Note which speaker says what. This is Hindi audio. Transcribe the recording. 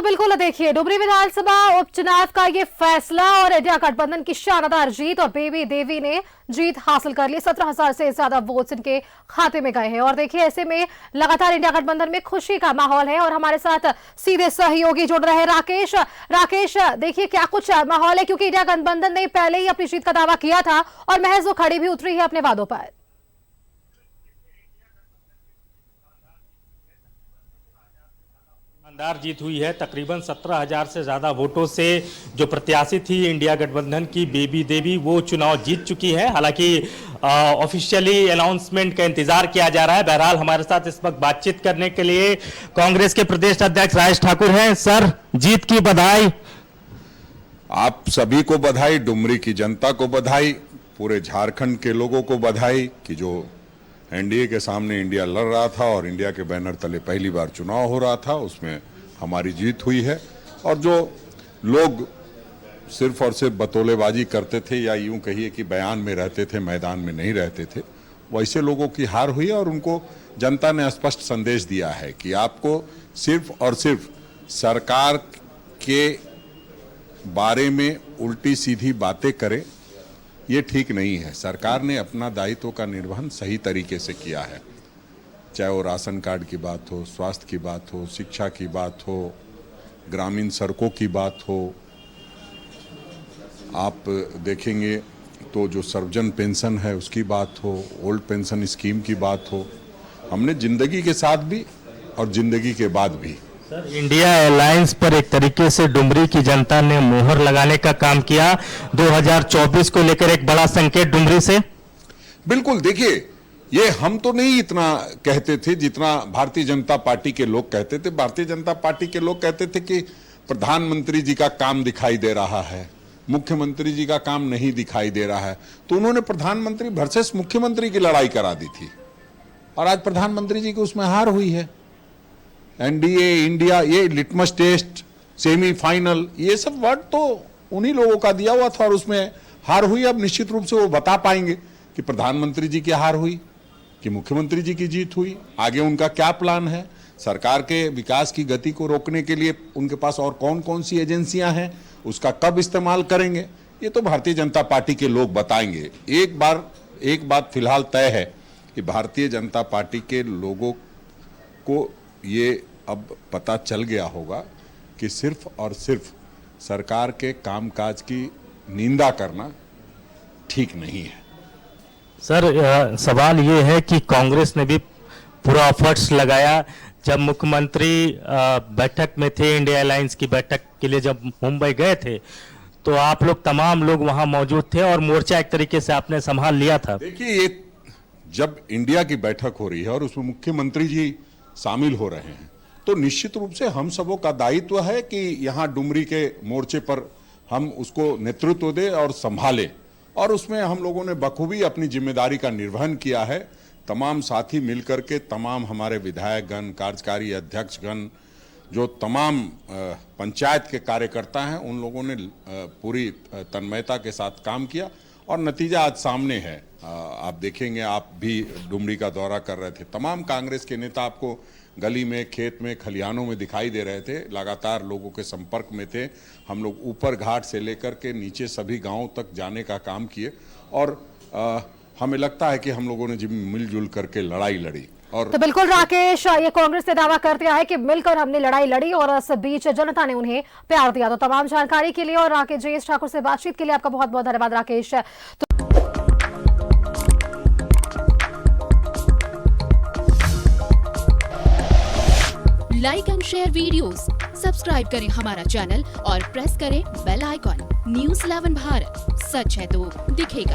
Speaker 1: बिल्कुल देखिए, डुमरी विधानसभा उपचुनाव का ये फैसला और इंडिया गठबंधन की शानदार जीत और बेबी देवी ने जीत हासिल कर ली। 17,000 से ज्यादा वोट्स इनके खाते में गए हैं और देखिए ऐसे में लगातार इंडिया गठबंधन में खुशी का माहौल है। और हमारे साथ सीधे सहयोगी जुड़ रहे हैं राकेश, देखिए क्या कुछ माहौल है, क्योंकि इंडिया गठबंधन ने पहले ही अपनी जीत का दावा किया था और महज वो खड़ी भी उतरी है अपने वादों पर।
Speaker 2: शानदार जीत हुई है। तकरीबन 17,000 से ज़्यादा वोटों से जो प्रत्याशी थी इंडिया गठबंधन की बेबी देवी, वो चुनाव जीत चुकी है। हालांकि ऑफिशियली अनाउंसमेंट का इंतजार किया जा रहा है। बहरहाल हमारे साथ इस वक्त बातचीत करने के लिए कांग्रेस के प्रदेश अध्यक्ष राजेश ठाकुर हैं। सर, जीत की बधाई।
Speaker 3: आप सभी को बधाई, डुमरी की जनता को बधाई, पूरे झारखंड के लोगों को बधाई कि जो एनडीए के सामने इंडिया लड़ रहा था और इंडिया के बैनर तले पहली बार चुनाव हो रहा था, उसमें हमारी जीत हुई है। और जो लोग सिर्फ और सिर्फ बतौलेबाजी करते थे या यूं कहिए कि बयान में रहते थे, मैदान में नहीं रहते थे, वैसे लोगों की हार हुई है। और उनको जनता ने स्पष्ट संदेश दिया है कि आपको सिर्फ और सिर्फ सरकार के बारे में उल्टी सीधी बातें करें, ये ठीक नहीं है। सरकार ने अपना दायित्व का निर्वहन सही तरीके से किया है, चाहे वो राशन कार्ड की बात हो, स्वास्थ्य की बात हो, शिक्षा की बात हो, ग्रामीण सड़कों की बात हो। आप देखेंगे तो जो सर्वजन पेंशन है उसकी बात हो, ओल्ड पेंशन स्कीम की बात हो, हमने जिंदगी के साथ भी और जिंदगी के बाद भी।
Speaker 2: सर, इंडिया अलायंस पर एक तरीके से डुमरी की जनता ने मोहर लगाने का काम किया। 2024 को लेकर एक बड़ा संकेत डुमरी से।
Speaker 3: बिल्कुल, देखिए ये हम तो नहीं इतना कहते थे जितना भारतीय जनता पार्टी के लोग कहते थे। भारतीय जनता पार्टी के लोग कहते थे कि प्रधानमंत्री जी का काम दिखाई दे रहा है, मुख्यमंत्री जी का काम नहीं दिखाई दे रहा है। तो उन्होंने प्रधानमंत्री वर्सेस मुख्यमंत्री की लड़ाई करा दी थी और आज प्रधानमंत्री जी की उसमें हार हुई है। एनडीए, इंडिया, ये लिटमस टेस्ट, सेमीफाइनल, ये सब वर्ड तो उन्हीं लोगों का दिया हुआ था और उसमें हार हुई। अब निश्चित रूप से वो बता पाएंगे कि प्रधानमंत्री जी की हार हुई कि मुख्यमंत्री जी की जीत हुई, आगे उनका क्या प्लान है, सरकार के विकास की गति को रोकने के लिए उनके पास और कौन कौन सी एजेंसियां हैं, उसका कब इस्तेमाल करेंगे, ये तो भारतीय जनता पार्टी के लोग बताएंगे। एक बात फिलहाल तय है कि भारतीय जनता पार्टी के लोगों को ये अब पता चल गया होगा कि सिर्फ और सिर्फ सरकार के कामकाज की निंदा करना ठीक नहीं है।
Speaker 2: सर, सवाल ये है कि कांग्रेस ने भी पूरा एफर्ट्स लगाया। जब मुख्यमंत्री बैठक में थे, इंडिया अलायंस की बैठक के लिए जब मुंबई गए थे, तो आप लोग तमाम लोग वहां मौजूद थे और मोर्चा एक तरीके से आपने संभाल लिया था।
Speaker 3: देखिए, ये जब इंडिया की बैठक हो रही है और उसमें मुख्यमंत्री जी शामिल हो रहे हैं, तो निश्चित रूप से हम सबों का दायित्व है कि यहाँ डुमरी के मोर्चे पर हम उसको नेतृत्व दें और संभालें। और उसमें हम लोगों ने बखूबी अपनी जिम्मेदारी का निर्वहन किया है। तमाम साथी मिलकर के, तमाम हमारे विधायकगण, कार्यकारी अध्यक्षगण, जो तमाम पंचायत के कार्यकर्ता हैं, उन लोगों ने पूरी तन्मयता के साथ काम किया और नतीजा आज सामने है। आप देखेंगे, आप भी डुमरी का दौरा कर रहे थे, तमाम कांग्रेस के नेता आपको गली में, खेत में, खलिहानों में दिखाई दे रहे थे, लगातार लोगों के संपर्क में थे। हम लोग ऊपर घाट से लेकर के नीचे सभी गांवों तक जाने का काम किए और हमें लगता है कि हम लोगों ने मिलजुल करके लड़ाई लड़ी। और
Speaker 1: तो बिल्कुल राकेश, ये कांग्रेस ने दावा कर दिया है कि मिलकर हमने लड़ाई लड़ी और इस बीच जनता ने उन्हें प्यार दिया। तो तमाम जानकारी के लिए और राजेश ठाकुर से बातचीत के लिए आपका बहुत बहुत धन्यवाद Rakesh.
Speaker 4: Like and share videos, subscribe करें हमारा चैनल और प्रेस करें बेल आइकॉन। न्यूज़ 11 भारत, सच है तो दिखेगा।